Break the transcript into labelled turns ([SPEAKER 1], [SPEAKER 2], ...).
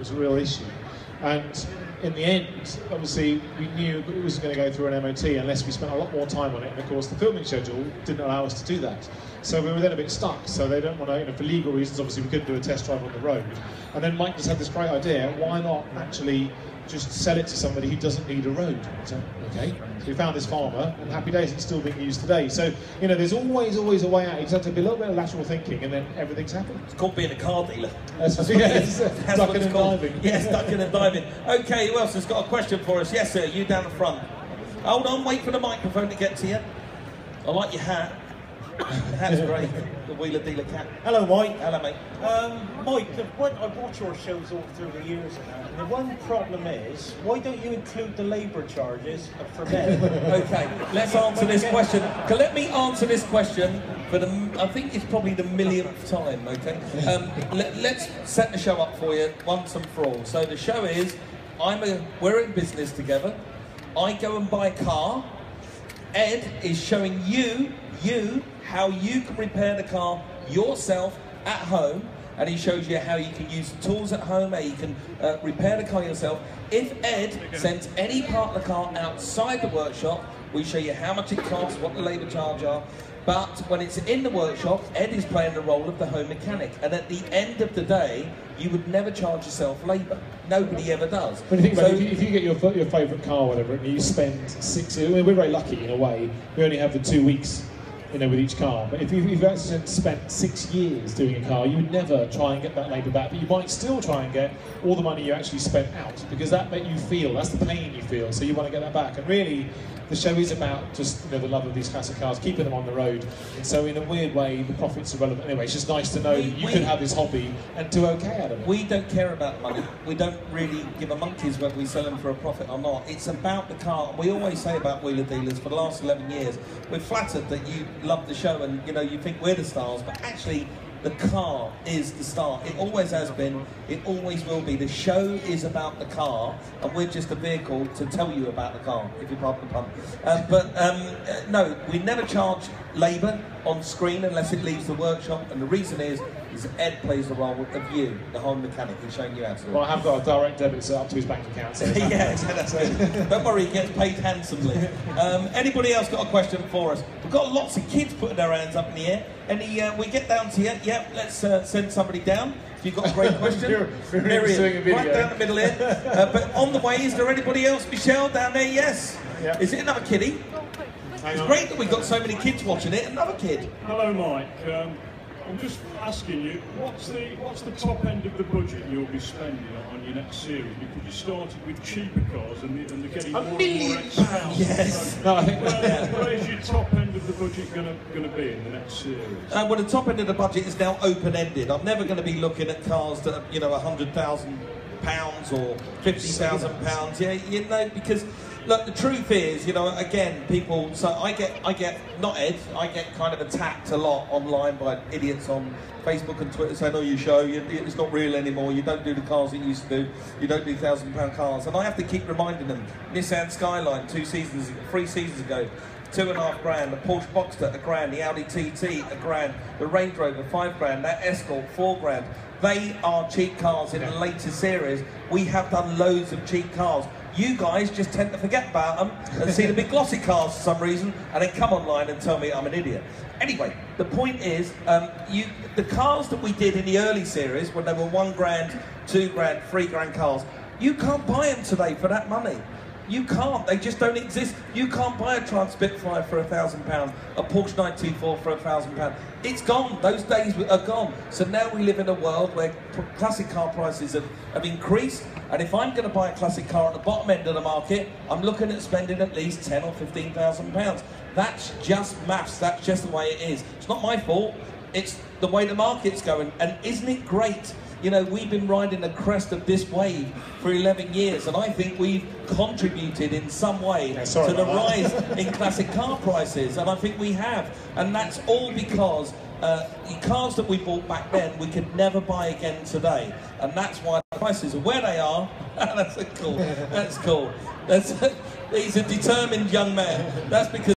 [SPEAKER 1] was a real issue. And in the end, obviously, we knew it was going to go through an MOT unless we spent a lot more time on it. And of course, the filming schedule didn't allow us to do that. So we were then a bit stuck. So they don't want to, you know, for legal reasons, obviously, we couldn't do a test drive on the road. And then Mike just had this great idea: why not actually just sell it to somebody who doesn't need a road? So, okay. So we found this farmer, and happy days, it's still being used today. So, you know, there's always a way out. You just have to be a little bit of lateral thinking, and then everything's happened.
[SPEAKER 2] It's called being a car dealer.
[SPEAKER 1] That's what
[SPEAKER 2] ducking and diving. Yes, ducking and diving. Okay, who else has got a question for us? Yes, sir, you down the front. Hold on, wait for the microphone to get to you. I like your hat. The hat's great. The Wheeler Dealer cap.
[SPEAKER 3] Hello, Mike.
[SPEAKER 2] Hello, mate.
[SPEAKER 3] Mike, I've watched your shows all through the years now, and the one problem is, why don't you include the labour charges for men?
[SPEAKER 2] Okay, let's answer this question. Let me answer this question for the, I think it's probably the millionth time, okay? Let's set the show up for you once and for all. So the show is, we're in business together. I go and buy a car. Ed is showing you how you can repair the car yourself at home, and he shows you how you can use the tools at home, how you can repair the car yourself. If Ed sends any part of the car outside the workshop, we show you how much it costs, what the labour charge are. But when it's in the workshop, Ed is playing the role of the home mechanic. And at the end of the day, you would never charge yourself labour. Nobody ever does.
[SPEAKER 1] When you think about it, if you get your favourite car or whatever, and you spend 6 years, I mean, we're very lucky in a way. We only have the 2 weeks, you know, with each car. But if you've actually spent 6 years doing a car, you would never try and get that labour back. But you might still try and get all the money you actually spent out, because that you feel, that's the pain you feel. So you want to get that back. And really, the show is about just, you know, the love of these classic cars, keeping them on the road. And so in a weird way, the profits are relevant. Anyway, it's just nice to know that you can have this hobby and do okay out of it.
[SPEAKER 2] We don't care about money. We don't really give a monkeys whether we sell them for a profit or not. It's about the car. We always say about Wheeler Dealers for the last 11 years, we're flattered that you love the show and, you know, you think we're the stars, but actually the car is the star. It always has been, it always will be. The show is about the car, and we're just a vehicle to tell you about the car, if you pardon the pun. No, we never charge labour on screen unless it leaves the workshop, and the reason is Ed plays the role of you, the home mechanic, he's showing you how to do it.
[SPEAKER 1] Well, I have got a direct debit set up to his bank account. So
[SPEAKER 2] yeah, that's it. Don't worry, he gets paid handsomely. Anybody else got a question for us? We've got lots of kids putting their hands up in the air. We get down to you. Yeah, let's send somebody down. If you've got a great question.
[SPEAKER 1] Miriam,
[SPEAKER 2] right down the middle here. But on the way, is there anybody else? Michelle, down there, yes?
[SPEAKER 1] Yeah.
[SPEAKER 2] Is it another kiddie? It's great that we've got so many kids watching it. Another kid.
[SPEAKER 4] Hello, Mike. I'm just asking you, what's the top end of the budget you'll be spending on your next series? Because you started with cheaper cars and they're getting more and more expensive.
[SPEAKER 2] Yes.
[SPEAKER 4] So, no, I think where's your top end of the budget going to be in the next series?
[SPEAKER 2] Well, the top end of the budget is now open-ended. I'm never going to be looking at cars that are, you know, £100,000 or £50,000. Yeah, you know, because look, the truth is, you know, again, people. So I get not Ed. I get kind of attacked a lot online by idiots on Facebook and Twitter saying, "Oh, you show it's not real anymore. You don't do the cars that you used to do. You don't do £1,000 cars." And I have to keep reminding them. Nissan Skyline 3 seasons ago. £2.5 grand, the Porsche Boxster £1 grand, the Audi TT £1 grand, the Range Rover £5 grand, that Escort £4 grand. They are cheap cars in the later series. We have done loads of cheap cars. You guys just tend to forget about them and see the big glossy cars for some reason, and then come online and tell me I'm an idiot. Anyway, the point is, the cars that we did in the early series, when they were £1 grand, £2 grand, £3 grand cars, you can't buy them today for that money. You can't, they just don't exist. You can't buy a Triumph Spitfire for £1,000, a Porsche 924 for £1,000. It's gone, those days are gone. So now we live in a world where classic car prices have increased, and if I'm going to buy a classic car at the bottom end of the market, I'm looking at spending at least £10,000 or £15,000. That's just maths, that's just the way it is. It's not my fault, it's the way the market's going, and isn't it great? You know, we've been riding the crest of this wave for 11 years, and I think we've contributed in some way to the rise in classic car prices, and I think we have. And that's all because the cars that we bought back then, we could never buy again today. And that's why the prices are where they are. That's cool. That's cool. He's a determined young man. That's because